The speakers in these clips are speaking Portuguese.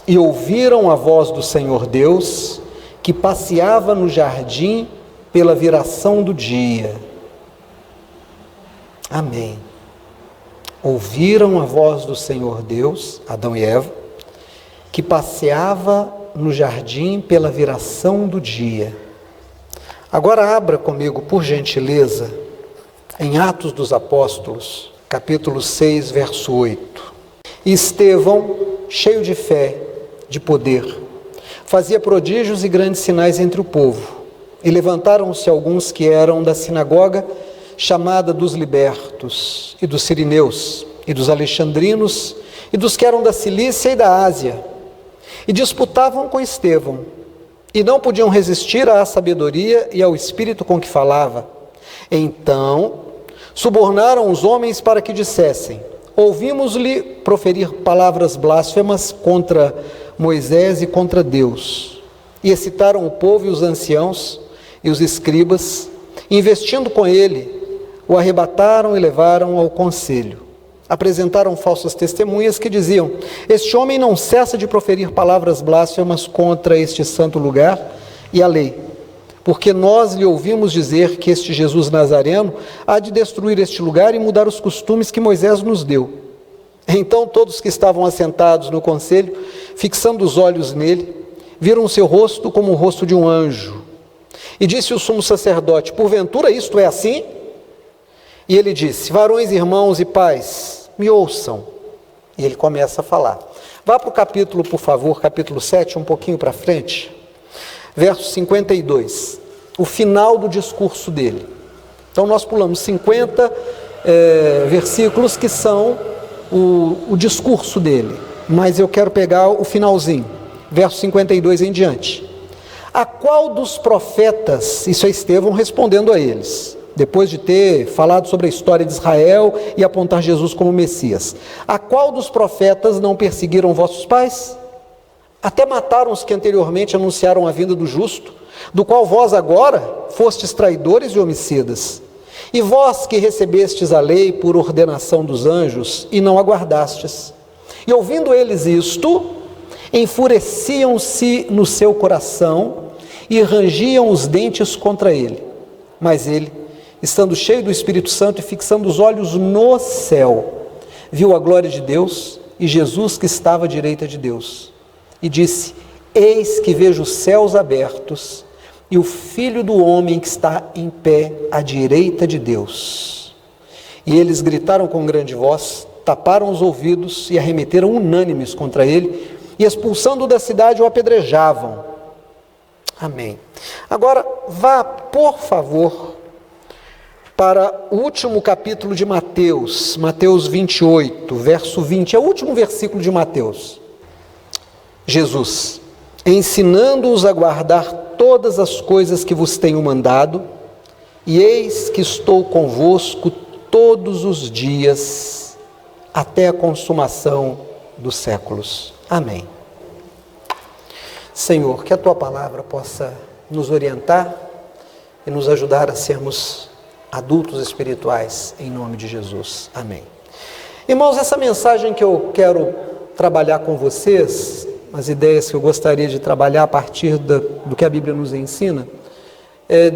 e ouviram a voz do Senhor Deus, que passeava no jardim pela viração do dia. Amém. Ouviram a voz do Senhor Deus, Adão e Eva, que passeava no jardim pela viração do dia. Agora abra comigo, por gentileza, em Atos dos Apóstolos, capítulo 6, verso 8. E Estevão, cheio de fé, de poder, fazia prodígios e grandes sinais entre o povo. E levantaram-se alguns que eram da sinagoga, chamada dos libertos, e dos sirineus, e dos alexandrinos, e dos que eram da Cilícia e da Ásia, e disputavam com Estevão, e não podiam resistir à sabedoria e ao espírito com que falava. Então, subornaram os homens para que dissessem: ouvimos-lhe proferir palavras blasfemas contra Moisés e contra Deus. E excitaram o povo e os anciãos e os escribas, investindo com ele, o arrebataram e levaram ao conselho. Apresentaram falsas testemunhas que diziam: este homem não cessa de proferir palavras blasfemas contra este santo lugar e a lei, porque nós lhe ouvimos dizer que este Jesus Nazareno há de destruir este lugar e mudar os costumes que Moisés nos deu. Então todos que estavam assentados no conselho, fixando os olhos nele, viram o seu rosto como o rosto de um anjo. E disse o sumo sacerdote: porventura isto é assim? E ele disse: varões, irmãos e pais, me ouçam. E ele começa a falar. Vá para o capítulo, por favor, capítulo 7, um pouquinho para frente. Verso 52, o final do discurso dele. Então nós pulamos 50 versículos que são o discurso dele. Mas eu quero pegar o finalzinho, verso 52 em diante. A qual dos profetas, isso é Estevão respondendo a eles, depois de ter falado sobre a história de Israel e apontar Jesus como Messias: a qual dos profetas não perseguiram vossos pais? Até mataram os que anteriormente anunciaram a vinda do justo, do qual vós agora fostes traidores e homicidas. E vós que recebestes a lei por ordenação dos anjos e não aguardastes. E ouvindo eles isto, enfureciam-se no seu coração e rangiam os dentes contra ele. Mas ele, estando cheio do Espírito Santo e fixando os olhos no céu, viu a glória de Deus e Jesus que estava à direita de Deus. E disse: eis que vejo os céus abertos e o Filho do Homem que está em pé à direita de Deus. E eles gritaram com grande voz, taparam os ouvidos e arremeteram unânimes contra ele, e expulsando-o da cidade o apedrejavam. Amém. Agora vá, por favor, para o último capítulo de Mateus, Mateus 28, verso 20, é o último versículo de Mateus. Jesus, ensinando-os a guardar todas as coisas que vos tenho mandado, e eis que estou convosco todos os dias, até a consumação dos séculos. Amém. Senhor, que a Tua palavra possa nos orientar e nos ajudar a sermos adultos espirituais, em nome de Jesus. Amém. Irmãos, essa mensagem que eu quero trabalhar com vocês, as ideias que eu gostaria de trabalhar a partir do que a Bíblia nos ensina,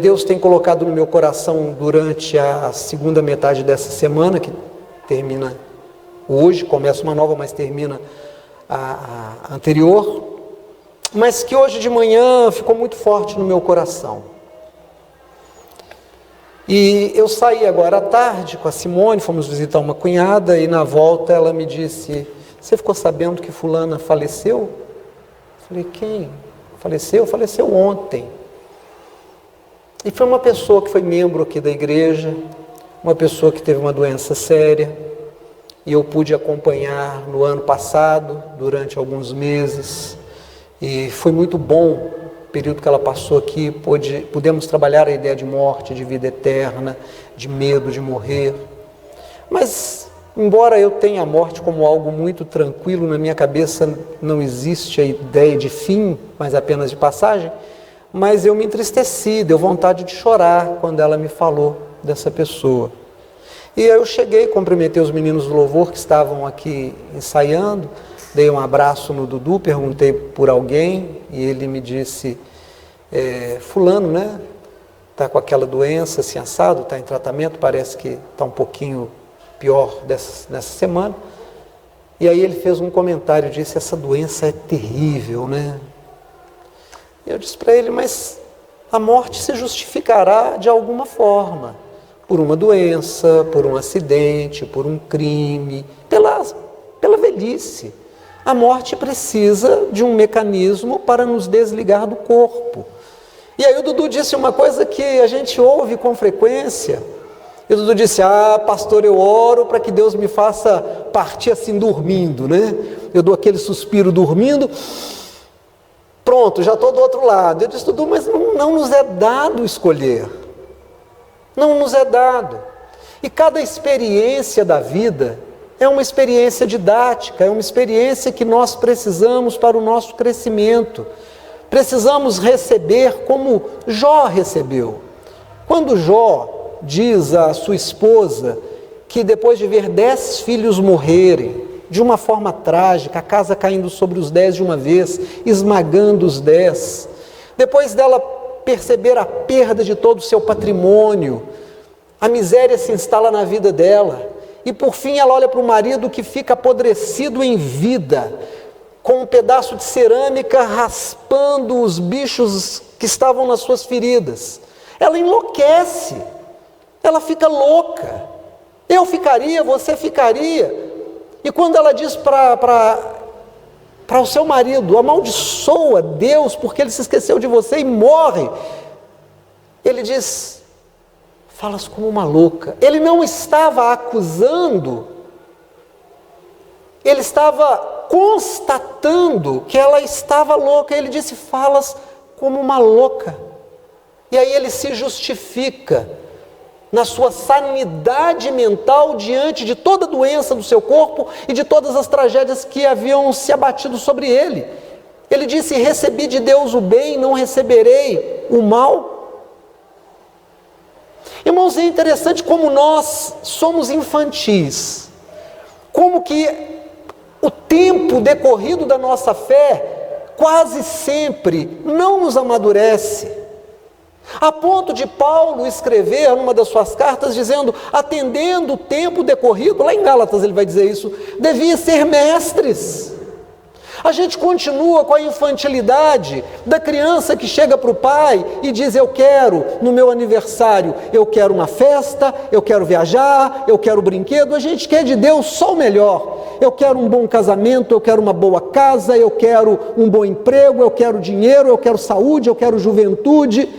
Deus tem colocado no meu coração durante a segunda metade dessa semana, que termina hoje, começa uma nova, mas termina a anterior, mas que hoje de manhã ficou muito forte no meu coração. E eu saí agora à tarde com a Simone, fomos visitar uma cunhada, e na volta ela me disse: você ficou sabendo que fulana faleceu? Falei: quem? Faleceu? Faleceu ontem. E foi uma pessoa que foi membro aqui da igreja, uma pessoa que teve uma doença séria, e eu pude acompanhar no ano passado, durante alguns meses, e foi muito bom o período que ela passou aqui. Pudemos trabalhar a ideia de morte, de vida eterna, de medo de morrer. Mas, embora eu tenha a morte como algo muito tranquilo, na minha cabeça não existe a ideia de fim, mas apenas de passagem, mas eu me entristeci, deu vontade de chorar quando ela me falou dessa pessoa. E aí eu cheguei, cumprimentei os meninos do louvor que estavam aqui ensaiando, dei um abraço no Dudu, perguntei por alguém e ele me disse, fulano, né? Está com aquela doença, assim, assado, está em tratamento, parece que está um pouquinho pior nessa semana. E aí ele fez um comentário, disse, essa doença é terrível, né? E eu disse para ele, mas a morte se justificará de alguma forma, por uma doença, por um acidente, por um crime, pela velhice. A morte precisa de um mecanismo para nos desligar do corpo. E aí o Dudu disse uma coisa que a gente ouve com frequência. E o Dudu disse, pastor, eu oro para que Deus me faça partir assim dormindo, né? Eu dou aquele suspiro dormindo, pronto, já estou do outro lado. Eu disse, Dudu, mas não nos é dado escolher. Não nos é dado. E cada experiência da vida é uma experiência didática, é uma experiência que nós precisamos para o nosso crescimento. Precisamos receber como Jó recebeu. Quando Jó diz à sua esposa que depois de ver 10 filhos morrerem, de uma forma trágica, a casa caindo sobre os 10 de uma vez, esmagando os 10, depois dela perceber a perda de todo o seu patrimônio, a miséria se instala na vida dela, e por fim ela olha para o marido que fica apodrecido em vida, com um pedaço de cerâmica raspando os bichos que estavam nas suas feridas. Ela enlouquece, ela fica louca. Eu ficaria, você ficaria. E quando ela diz para o seu marido, amaldiçoa Deus porque ele se esqueceu de você e morre, ele diz, falas como uma louca. Ele não estava acusando, ele estava constatando que ela estava louca. Ele disse, falas como uma louca. E aí ele se justifica na sua sanidade mental diante de toda a doença do seu corpo e de todas as tragédias que haviam se abatido sobre ele. Ele disse, recebi de Deus o bem, não receberei o mal. Irmãos, é interessante como nós somos infantis, como que o tempo decorrido da nossa fé quase sempre não nos amadurece, a ponto de Paulo escrever numa das suas cartas dizendo, atendendo o tempo decorrido, lá em Gálatas ele vai dizer isso, devia ser mestres. A gente continua com a infantilidade da criança que chega para o pai e diz, eu quero, no meu aniversário, eu quero uma festa, eu quero viajar, eu quero brinquedo. A gente quer de Deus só o melhor. Eu quero um bom casamento, eu quero uma boa casa, eu quero um bom emprego, eu quero dinheiro, eu quero saúde, eu quero juventude.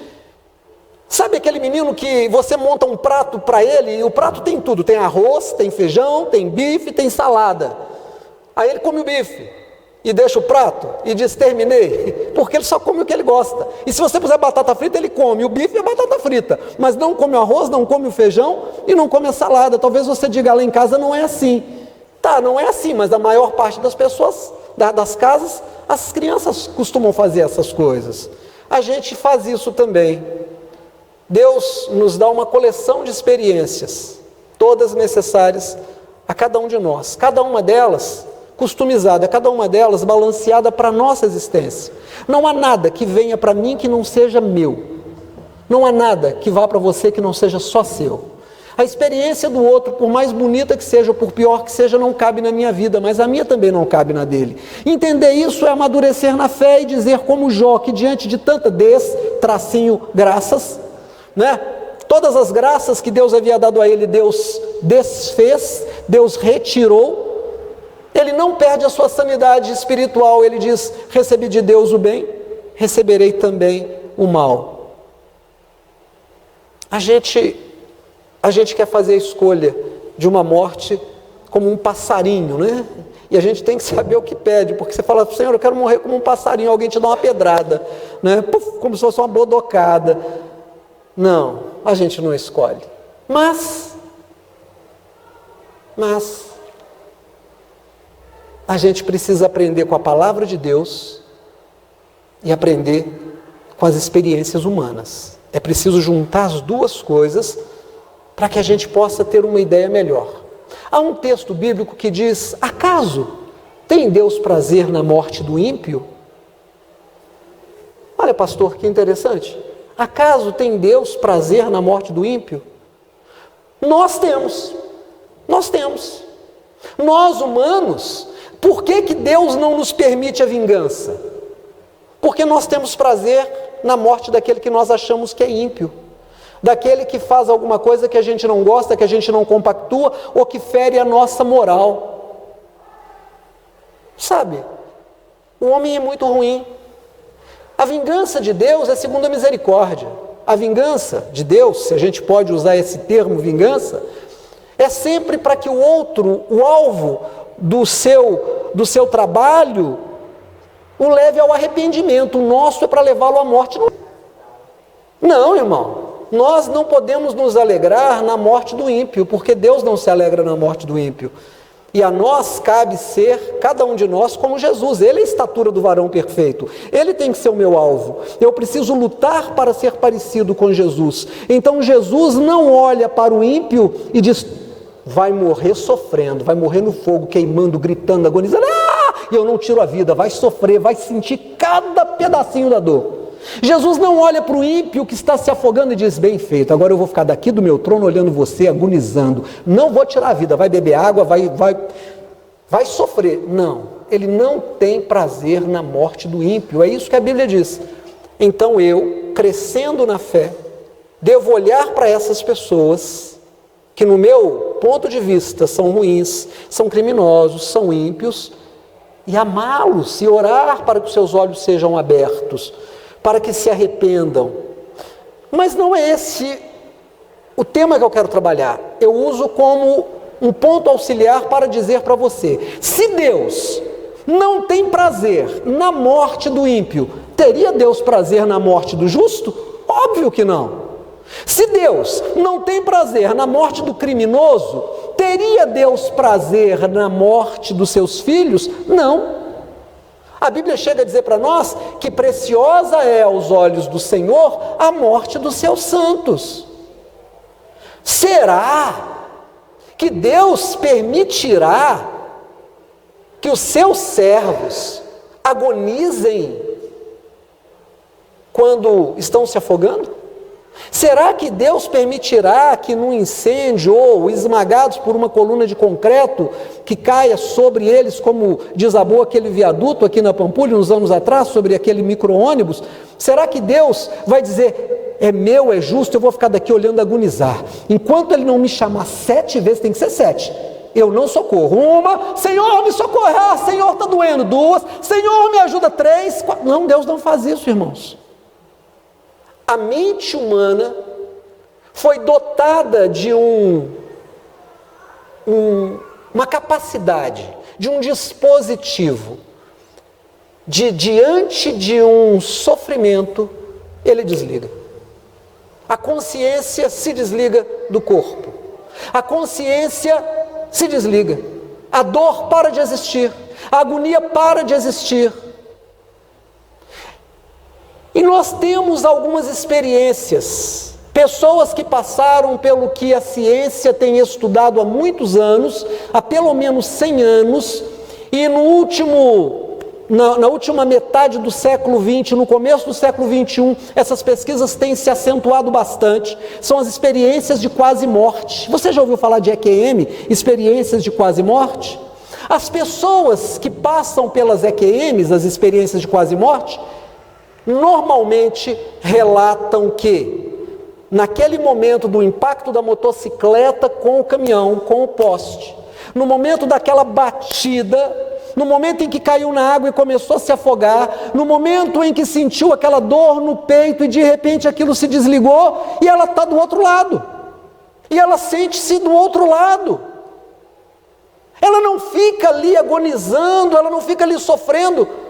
Sabe aquele menino que você monta um prato para ele e o prato tem tudo, tem arroz, tem feijão, tem bife, tem salada. Aí ele come o bife e deixa o prato e diz, terminei, porque ele só come o que ele gosta. E se você puser batata frita, ele come o bife e a batata frita, mas não come o arroz, não come o feijão e não come a salada. Talvez você diga, lá em casa não é assim. Tá, não é assim, mas a maior parte das pessoas, das casas, as crianças costumam fazer essas coisas. A gente faz isso também. Deus nos dá uma coleção de experiências, todas necessárias a cada um de nós, cada uma delas customizada, cada uma delas balanceada para a nossa existência. Não há nada que venha para mim que não seja meu, não há nada que vá para você que não seja só seu. A experiência do outro, por mais bonita que seja, ou por pior que seja, não cabe na minha vida, mas a minha também não cabe na dele. Entender isso é amadurecer na fé e dizer como Jó, que diante de tanta graças, né? Todas as graças que Deus havia dado a ele, Deus desfez, Deus retirou. Ele não perde a sua sanidade espiritual. Ele diz, recebi de Deus o bem, receberei também o mal. A gente quer fazer a escolha de uma morte como um passarinho, né? E a gente tem que saber o que pede, porque você fala, Senhor, eu quero morrer como um passarinho, alguém te dá uma pedrada, né? Puf, como se fosse uma bodocada. Não, a gente não escolhe. Mas a gente precisa aprender com a palavra de Deus e aprender com as experiências humanas. É preciso juntar as duas coisas para que a gente possa ter uma ideia melhor. Há um texto bíblico que diz, acaso Tem Deus prazer na morte do ímpio? Olha, pastor, que interessante. Acaso tem Deus prazer na morte do ímpio? Nós temos. Nós, humanos, por que Deus não nos permite a vingança? Porque nós temos prazer na morte daquele que nós achamos que é ímpio, daquele que faz alguma coisa que a gente não gosta, que a gente não compactua, ou que fere a nossa moral. Sabe, o homem é muito ruim. A vingança de Deus é segundo a misericórdia. A vingança de Deus, se a gente pode usar esse termo vingança, é sempre para que o outro, o alvo do seu trabalho, o leve ao arrependimento. O nosso é para levá-lo à morte. Não, irmão, nós não podemos nos alegrar na morte do ímpio, porque Deus não se alegra na morte do ímpio. E a nós cabe ser, cada um de nós, como Jesus. Ele é a estatura do varão perfeito. Ele tem que ser o meu alvo. Eu preciso lutar para ser parecido com Jesus. Então Jesus não olha para o ímpio e diz: vai morrer sofrendo, vai morrer no fogo, queimando, gritando, agonizando. E eu não tiro a vida, vai sofrer, vai sentir cada pedacinho da dor. Jesus não olha para o ímpio que está se afogando e diz: bem feito, agora eu vou ficar daqui do meu trono olhando você, agonizando. Não vou tirar a vida, vai beber água, vai sofrer. Não, ele não tem prazer na morte do ímpio. É isso que a Bíblia diz. Então eu, crescendo na fé, devo olhar para essas pessoas que no meu ponto de vista são ruins, são criminosos, são ímpios, e amá-los e orar para que os seus olhos sejam abertos, para que se arrependam. Mas não é esse o tema que eu quero trabalhar. Eu uso como um ponto auxiliar para dizer para você: se Deus não tem prazer na morte do ímpio, teria Deus prazer na morte do justo? Óbvio que não. Se Deus não tem prazer na morte do criminoso, teria Deus prazer na morte dos seus filhos? Não. A Bíblia chega a dizer para nós que preciosa é aos olhos do Senhor a morte dos seus santos. Será que Deus permitirá que os seus servos agonizem quando estão se afogando? Será que Deus permitirá que num incêndio ou esmagados por uma coluna de concreto que caia sobre eles, como desabou aquele viaduto aqui na Pampulha uns anos atrás, sobre aquele micro-ônibus? Será que Deus vai dizer: é meu, é justo, eu vou ficar daqui olhando agonizar? Enquanto Ele não me chamar 7 vezes, tem que ser 7. Eu não socorro. 1, Senhor, me socorre. Senhor, está doendo. 2, Senhor, me ajuda. 3, 4. Não, Deus não faz isso, irmãos. A mente humana foi dotada de uma capacidade, de um dispositivo, diante de um sofrimento, ele desliga. A consciência se desliga do corpo. A consciência se desliga. A dor para de existir. A agonia para de existir. E nós temos algumas experiências, pessoas que passaram pelo que a ciência tem estudado há muitos anos, há pelo menos 100 anos, e na última metade do século XX, no começo do século XXI, essas pesquisas têm se acentuado bastante. São as experiências de quase morte. Você já ouviu falar de EQM, experiências de quase morte? As pessoas que passam pelas EQMs, as experiências de quase morte, normalmente relatam que, naquele momento do impacto da motocicleta com o caminhão, com o poste, no momento daquela batida, no momento em que caiu na água e começou a se afogar, no momento em que sentiu aquela dor no peito e de repente aquilo se desligou e ela está do outro lado, e ela sente-se do outro lado. Ela não fica ali agonizando, ela não fica ali sofrendo.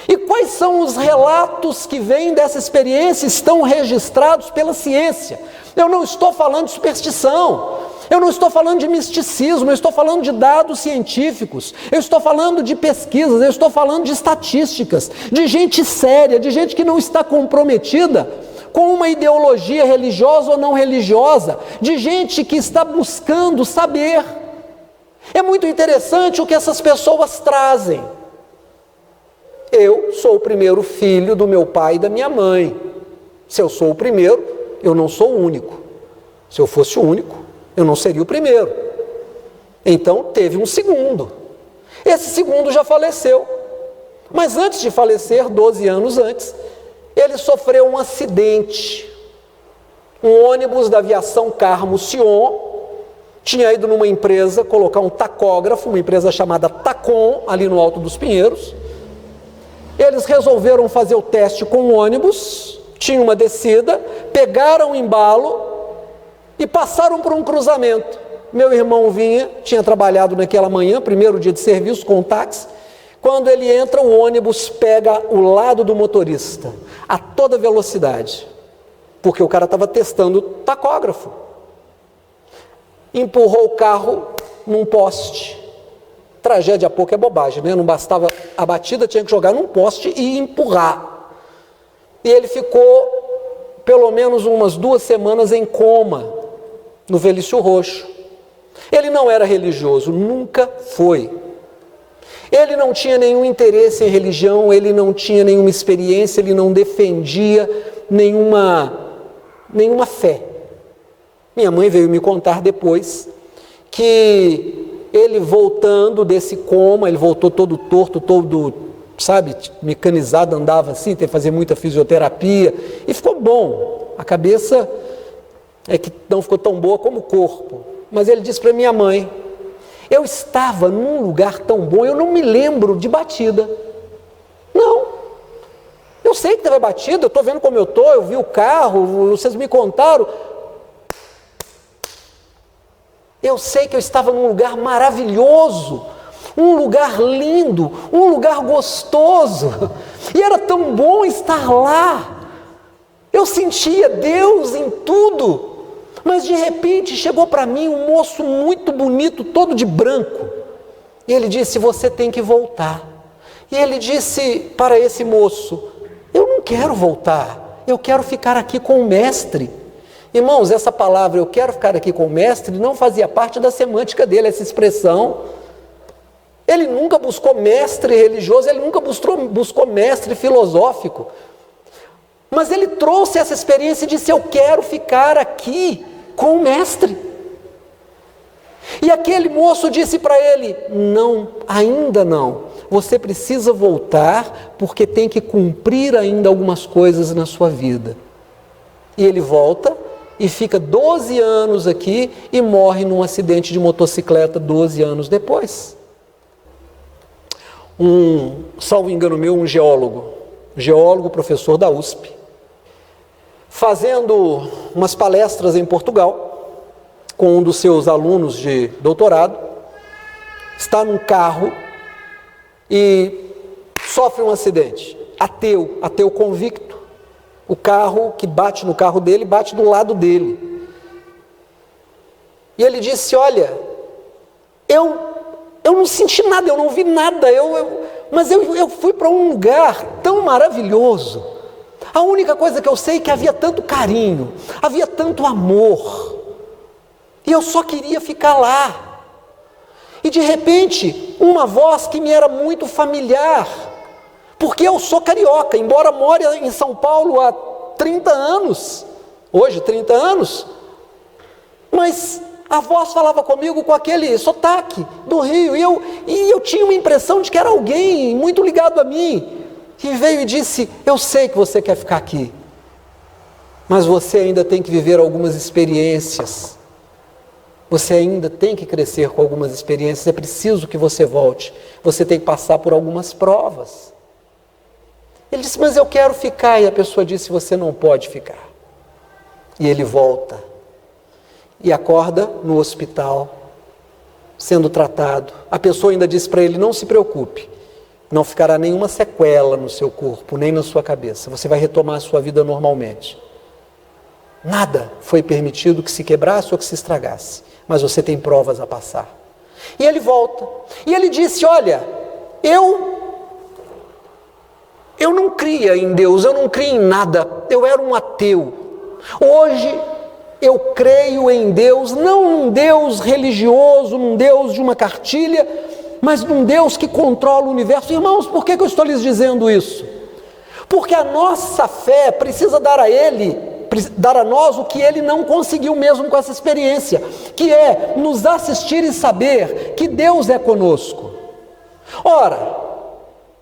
E quais são os relatos que vêm dessa experiência, estão registrados pela ciência? Eu não estou falando de superstição, eu não estou falando de misticismo, eu estou falando de dados científicos, eu estou falando de pesquisas, eu estou falando de estatísticas, de gente séria, de gente que não está comprometida com uma ideologia religiosa ou não religiosa, de gente que está buscando saber. É muito interessante o que essas pessoas trazem. Eu sou o primeiro filho do meu pai e da minha mãe. Se eu sou o primeiro, eu não sou o único. Se eu fosse o único, eu não seria o primeiro. Então teve um segundo. Esse segundo já faleceu. Mas antes de falecer, 12 anos antes, ele sofreu um acidente. Um ônibus da aviação Carmo Sion tinha ido numa empresa colocar um tacógrafo, uma empresa chamada Tacom, ali no Alto dos Pinheiros. Eles resolveram fazer o teste com o ônibus, tinha uma descida, pegaram o embalo e passaram por um cruzamento. Meu irmão vinha, tinha trabalhado naquela manhã, primeiro dia de serviço com o táxi. Quando ele entra, o ônibus pega o lado do motorista, a toda velocidade, porque o cara estava testando o tacógrafo. Empurrou o carro num poste. Tragédia pouco é bobagem, né? Não bastava a batida, tinha que jogar num poste e empurrar. E ele ficou pelo menos umas 2 semanas em coma, no Velício Roxo. Ele não era religioso, nunca foi. Ele não tinha nenhum interesse em religião, ele não tinha nenhuma experiência, ele não defendia nenhuma fé. Minha mãe veio me contar depois que ele voltando desse coma, ele voltou todo torto, todo, sabe, mecanizado, andava assim, teve que fazer muita fisioterapia, e ficou bom. A cabeça é que não ficou tão boa como o corpo. Mas ele disse para minha mãe, eu estava num lugar tão bom, eu não me lembro de batida. Não. Eu sei que teve batida, eu estou vendo como eu estou, eu vi o carro, vocês me contaram. Eu sei que eu estava num lugar maravilhoso, um lugar lindo, um lugar gostoso. E era tão bom estar lá. Eu sentia Deus em tudo. Mas de repente chegou para mim um moço muito bonito, todo de branco. E ele disse, você tem que voltar. E ele disse para esse moço, eu não quero voltar, eu quero ficar aqui com o mestre. Irmãos, essa palavra, eu quero ficar aqui com o mestre, não fazia parte da semântica dele, essa expressão. Ele nunca buscou mestre religioso, ele nunca buscou mestre filosófico. Mas ele trouxe essa experiência e disse, eu quero ficar aqui com o mestre. E aquele moço disse para ele, não, ainda não, você precisa voltar, porque tem que cumprir ainda algumas coisas na sua vida. E ele volta e fica 12 anos aqui e morre num acidente de motocicleta 12 anos depois. Salvo engano meu, um geólogo, professor da USP, fazendo umas palestras em Portugal, com um dos seus alunos de doutorado, está num carro e sofre um acidente. Ateu convicto. O carro que bate no carro dele, bate do lado dele. E ele disse, olha, eu não senti nada, eu não vi nada, mas eu fui para um lugar tão maravilhoso. A única coisa que eu sei é que havia tanto carinho, havia tanto amor, e eu só queria ficar lá. E de repente, uma voz que me era muito familiar, porque eu sou carioca, embora more em São Paulo há 30 anos, hoje 30 anos, mas a voz falava comigo com aquele sotaque do Rio, e eu tinha uma impressão de que era alguém muito ligado a mim, que veio e disse, eu sei que você quer ficar aqui, mas você ainda tem que viver algumas experiências, você ainda tem que crescer com algumas experiências, é preciso que você volte, você tem que passar por algumas provas. Ele disse, mas eu quero ficar, e a pessoa disse, você não pode ficar. E ele volta, e acorda no hospital, sendo tratado. A pessoa ainda disse para ele, não se preocupe, não ficará nenhuma sequela no seu corpo, nem na sua cabeça, você vai retomar a sua vida normalmente. Nada foi permitido que se quebrasse ou que se estragasse, mas você tem provas a passar. E ele volta, e ele disse, olha, eu não cria em Deus, eu não cria em nada, eu era um ateu. Hoje eu creio em Deus, não num Deus religioso, num Deus de uma cartilha, mas num Deus que controla o universo. Irmãos, por que eu estou lhes dizendo isso? Porque a nossa fé precisa dar a nós o que ele não conseguiu mesmo com essa experiência, que é nos assistir e saber que Deus é conosco. Ora,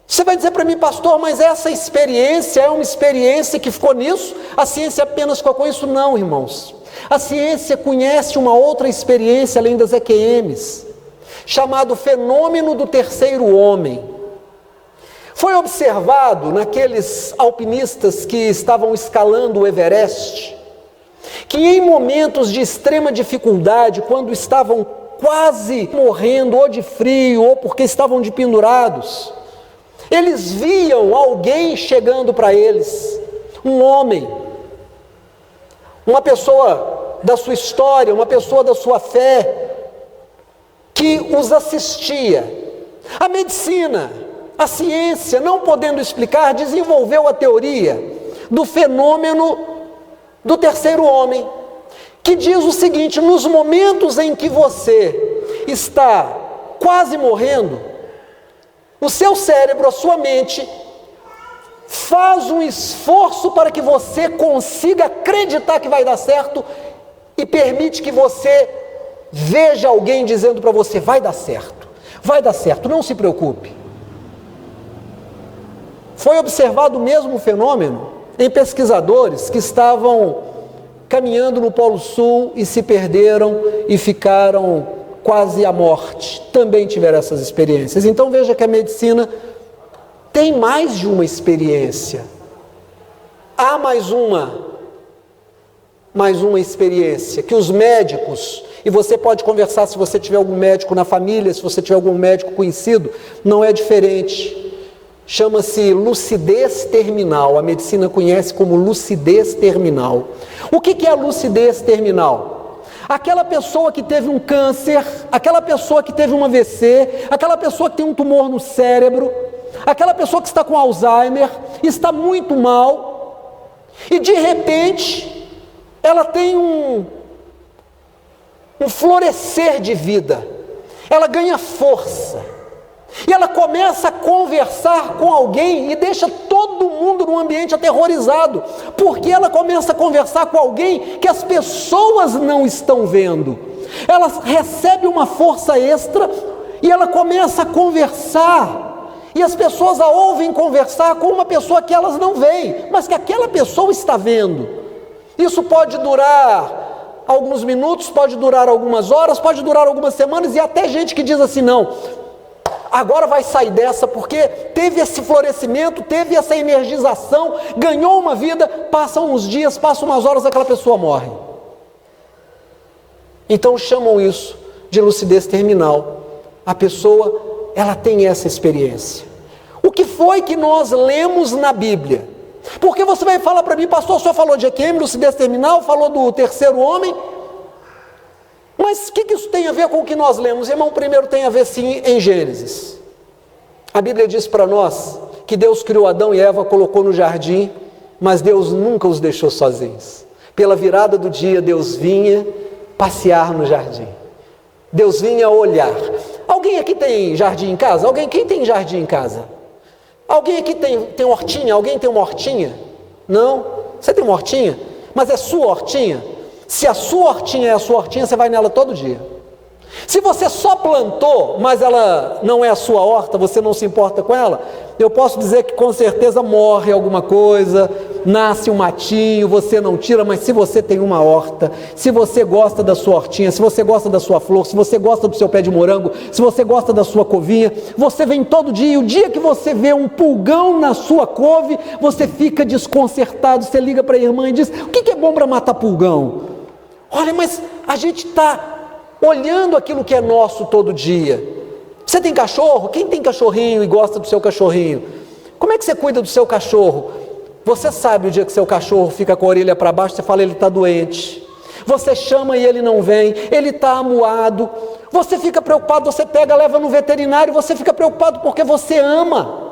você vai dizer para mim, pastor, mas essa experiência é uma experiência que ficou nisso? A ciência apenas ficou com isso? Não, irmãos. A ciência conhece uma outra experiência além das EQMs, chamado fenômeno do terceiro homem. Foi observado naqueles alpinistas que estavam escalando o Everest, que em momentos de extrema dificuldade, quando estavam quase morrendo ou de frio ou porque estavam de pendurados, eles viam alguém chegando para eles, um homem, uma pessoa da sua história, uma pessoa da sua fé, que os assistia. A medicina, a ciência, não podendo explicar, desenvolveu a teoria do fenômeno do terceiro homem, que diz o seguinte: nos momentos em que você está quase morrendo, o seu cérebro, a sua mente, faz um esforço para que você consiga acreditar que vai dar certo e permite que você veja alguém dizendo para você: vai dar certo, não se preocupe. Foi observado o mesmo fenômeno em pesquisadores que estavam caminhando no Polo Sul e se perderam e ficaram quase à morte. Também tiveram essas experiências. Então veja que a medicina tem mais de uma experiência. Há mais uma experiência que os médicos, e você pode conversar se você tiver algum médico na família, se você tiver algum médico conhecido, não é diferente. Chama-se lucidez terminal. A medicina conhece como lucidez terminal. O que é a lucidez terminal? Aquela pessoa que teve um câncer, aquela pessoa que teve um AVC, aquela pessoa que tem um tumor no cérebro, aquela pessoa que está com Alzheimer, está muito mal, e de repente ela tem um florescer de vida, ela ganha força, e ela começa a conversar com alguém e deixa todo mundo num ambiente aterrorizado, porque ela começa a conversar com alguém que as pessoas não estão vendo. Ela recebe uma força extra e ela começa a conversar, e as pessoas a ouvem conversar com uma pessoa que elas não veem, mas que aquela pessoa está vendo. Isso pode durar alguns minutos, pode durar algumas horas, pode durar algumas semanas, e até gente que diz assim: não, agora vai sair dessa porque teve esse florescimento, teve essa energização, ganhou uma vida, passam uns dias, passam umas horas, aquela pessoa morre. Então chamam isso de lucidez terminal. A pessoa, ela tem essa experiência. O que foi que nós lemos na Bíblia? Porque você vai falar para mim: pastor, o senhor falou de EQM, lucidez terminal, falou do terceiro homem, mas o que isso tem a ver com o que nós lemos? Irmão, primeiro tem a ver sim em Gênesis. A Bíblia diz para nós que Deus criou Adão e Eva, colocou no jardim, mas Deus nunca os deixou sozinhos. Pela virada do dia, Deus vinha passear no jardim. Deus vinha olhar. Alguém aqui tem jardim em casa? Quem tem jardim em casa? Alguém aqui tem hortinha? Alguém tem uma hortinha? Não? Você tem uma hortinha? Mas é sua hortinha? Se a sua hortinha é a sua hortinha, você vai nela todo dia. Se você só plantou, mas ela não é a sua horta, você não se importa com ela, eu posso dizer que com certeza morre alguma coisa, nasce um matinho, você não tira, mas se você tem uma horta, se você gosta da sua hortinha, se você gosta da sua flor, se você gosta do seu pé de morango, se você gosta da sua covinha, você vem todo dia, e o dia que você vê um pulgão na sua couve, você fica desconcertado, você liga para a irmã e diz: o que é bom para matar pulgão? Olha, mas a gente está olhando aquilo que é nosso todo dia. Você tem cachorro? Quem tem cachorrinho e gosta do seu cachorrinho? Como é que você cuida do seu cachorro? Você sabe o dia que seu cachorro fica com a orelha para baixo, você fala: ele está doente. Você chama e ele não vem, ele está amuado. Você fica preocupado, você pega, leva no veterinário, você fica preocupado porque você ama.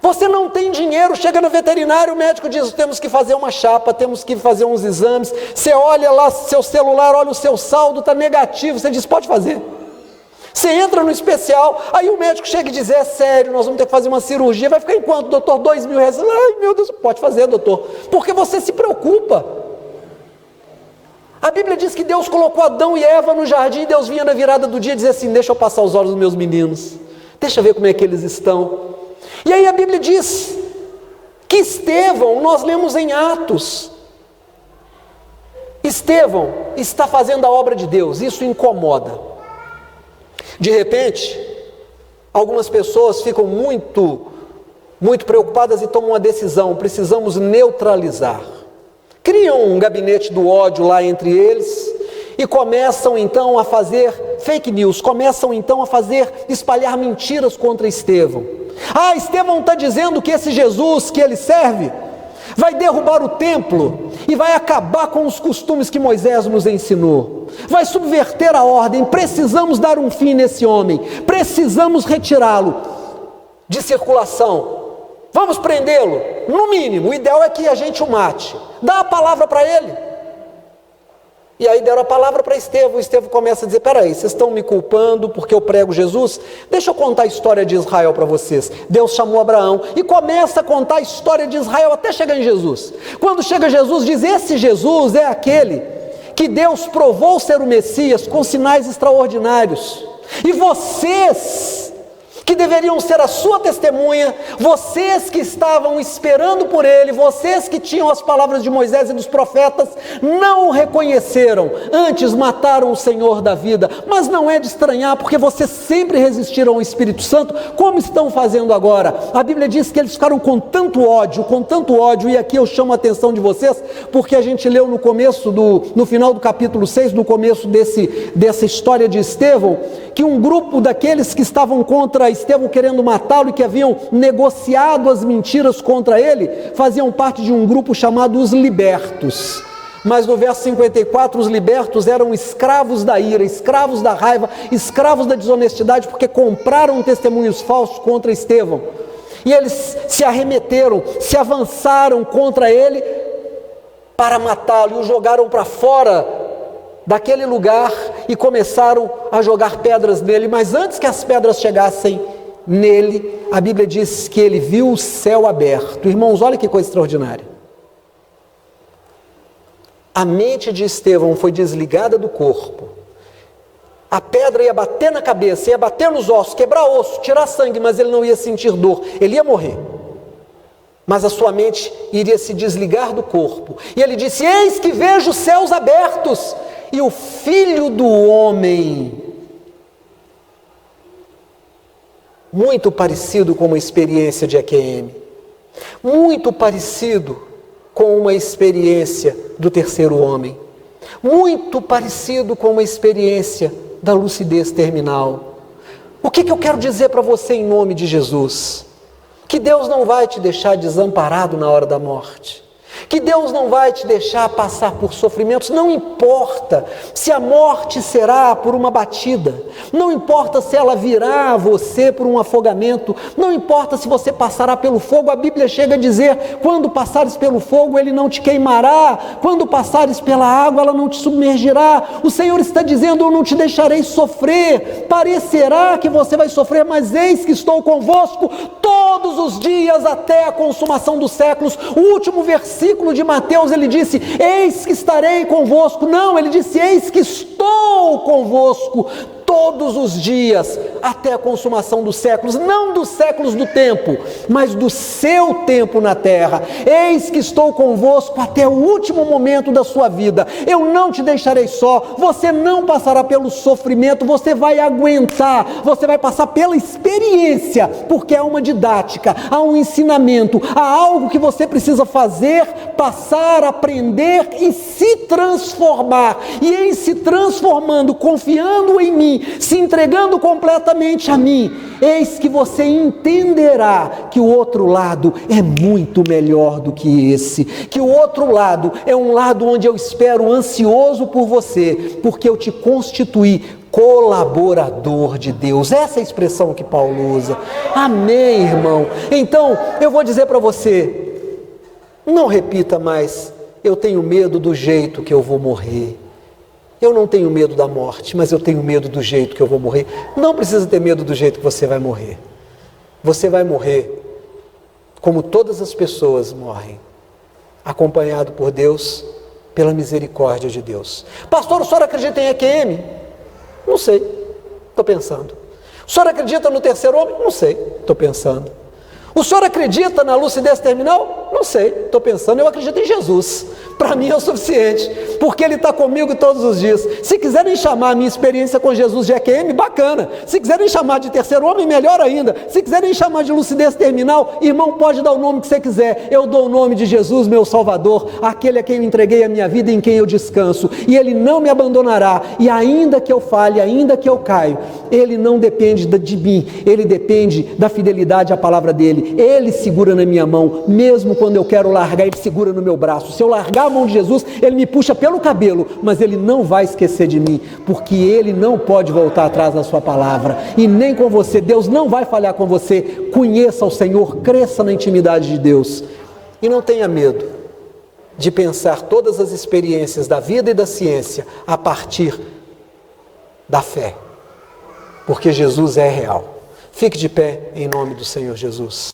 Você não tem dinheiro, chega no veterinário, o médico diz, temos que fazer uma chapa, temos que fazer uns exames. Você olha lá seu celular, olha o seu saldo, está negativo, você diz, pode fazer. Você entra no especial, aí o médico chega e diz, é sério, nós vamos ter que fazer uma cirurgia, vai ficar em quanto, doutor? R$2.000. Ai, meu Deus, pode fazer, doutor, porque você se preocupa. A Bíblia diz que Deus colocou Adão e Eva no jardim, e Deus vinha na virada do dia e dizia assim, deixa eu passar os olhos dos meus meninos, deixa eu ver como é que eles estão. E aí a Bíblia diz que Estevão, nós lemos em Atos, Estevão está fazendo a obra de Deus, isso incomoda. De repente, algumas pessoas ficam muito preocupadas e tomam uma decisão, precisamos neutralizar. Criam um gabinete do ódio lá entre eles e começam então a fazer fake news, começam então a espalhar mentiras contra Estevão. Ah, Estevão está dizendo que esse Jesus que ele serve vai derrubar o templo e vai acabar com os costumes que Moisés nos ensinou, vai subverter a ordem, precisamos dar um fim nesse homem, precisamos retirá-lo de circulação, vamos prendê-lo, no mínimo, o ideal é que a gente o mate, dá a palavra para ele. E aí deram a palavra para Estevão, Estevão começa a dizer, peraí, vocês estão me culpando porque eu prego Jesus? Deixa eu contar a história de Israel para vocês. Deus chamou Abraão e começa a contar a história de Israel até chegar em Jesus. Quando chega Jesus, diz, esse Jesus é aquele que Deus provou ser o Messias com sinais extraordinários. E vocês, que deveriam ser a sua testemunha, vocês que estavam esperando por ele, vocês que tinham as palavras de Moisés e dos profetas, não o reconheceram, antes mataram o Senhor da vida. Mas não é de estranhar, porque vocês sempre resistiram ao Espírito Santo, como estão fazendo agora. A Bíblia diz que eles ficaram com tanto ódio, e aqui eu chamo a atenção de vocês, porque a gente leu no final do capítulo 6, no começo dessa história de Estevão, que um grupo daqueles que estavam contra Estevão querendo matá-lo e que haviam negociado as mentiras contra ele, faziam parte de um grupo chamado os libertos. Mas no verso 54, os libertos eram escravos da ira, escravos da raiva, escravos da desonestidade, porque compraram testemunhos falsos contra Estevão. E eles se arremeteram, se avançaram contra ele para matá-lo e o jogaram para fora daquele lugar e começaram a jogar pedras nele, mas antes que as pedras chegassem nele, a Bíblia diz que ele viu o céu aberto. Irmãos, olha que coisa extraordinária. A mente de Estevão foi desligada do corpo. A pedra ia bater na cabeça, ia bater nos ossos, quebrar osso, tirar sangue, mas ele não ia sentir dor, ele ia morrer. Mas a sua mente iria se desligar do corpo. E ele disse, eis que vejo os céus abertos e o Filho do Homem. Muito parecido com uma experiência de EQM. Muito parecido com uma experiência do terceiro homem. Muito parecido com uma experiência da lucidez terminal. O que eu quero dizer para você em nome de Jesus? Que Deus não vai te deixar desamparado na hora da morte. Que Deus não vai te deixar passar por sofrimentos, não importa se a morte será por uma batida, não importa se ela virá a você por um afogamento, não importa se você passará pelo fogo, a Bíblia chega a dizer, quando passares pelo fogo ele não te queimará, quando passares pela água ela não te submergirá. O Senhor está dizendo, eu não te deixarei sofrer, parecerá que você vai sofrer, mas eis que estou convosco todos os dias até a consumação dos séculos. O último versículo de Mateus, ele disse, eis que estarei convosco. Não, ele disse, eis que estou convosco todos os dias até a consumação dos séculos, não dos séculos do tempo, mas do seu tempo na terra. Eis que estou convosco até o último momento da sua vida. Eu não te deixarei só, você não passará pelo sofrimento, você vai aguentar, você vai passar pela experiência, porque há uma didática, há um ensinamento, há algo que você precisa fazer, passar, aprender e se transformar. E em se transformando, confiando em mim, se entregando completamente a mim, eis que você entenderá que o outro lado é muito melhor do que esse, que o outro lado é um lado onde eu espero ansioso por você, porque eu te constituí colaborador de Deus. Essa é a expressão que Paulo usa. Amém, irmão? Então, eu vou dizer para você, não repita mais, eu tenho medo do jeito que eu vou morrer. Eu não tenho medo da morte, mas eu tenho medo do jeito que eu vou morrer. Não precisa ter medo do jeito que você vai morrer. Você vai morrer como todas as pessoas morrem, acompanhado por Deus, pela misericórdia de Deus. Pastor, o senhor acredita em EQM? Não sei, estou pensando. O senhor acredita no terceiro homem? Não sei, estou pensando. O senhor acredita na lucidez terminal? Não sei, estou pensando. Eu acredito em Jesus. Para mim é o suficiente, porque Ele está comigo todos os dias. Se quiserem chamar a minha experiência com Jesus de EQM, bacana. Se quiserem chamar de terceiro homem, melhor ainda. Se quiserem chamar de lucidez terminal, irmão, pode dar o nome que você quiser. Eu dou o nome de Jesus, meu Salvador, aquele a quem eu entreguei a minha vida e em quem eu descanso. E Ele não me abandonará. E ainda que eu falhe, ainda que eu caio, Ele não depende de mim. Ele depende da fidelidade à palavra dEle. Ele segura na minha mão, mesmo quando eu quero largar, Ele segura no meu braço. Se eu largar a mão de Jesus, Ele me puxa pelo cabelo, mas Ele não vai esquecer de mim, porque Ele não pode voltar atrás da sua palavra, e nem com você. Deus não vai falhar com você. Conheça o Senhor, cresça na intimidade de Deus, e não tenha medo de pensar todas as experiências da vida e da ciência a partir da fé, porque Jesus é real. Fique de pé em nome do Senhor Jesus.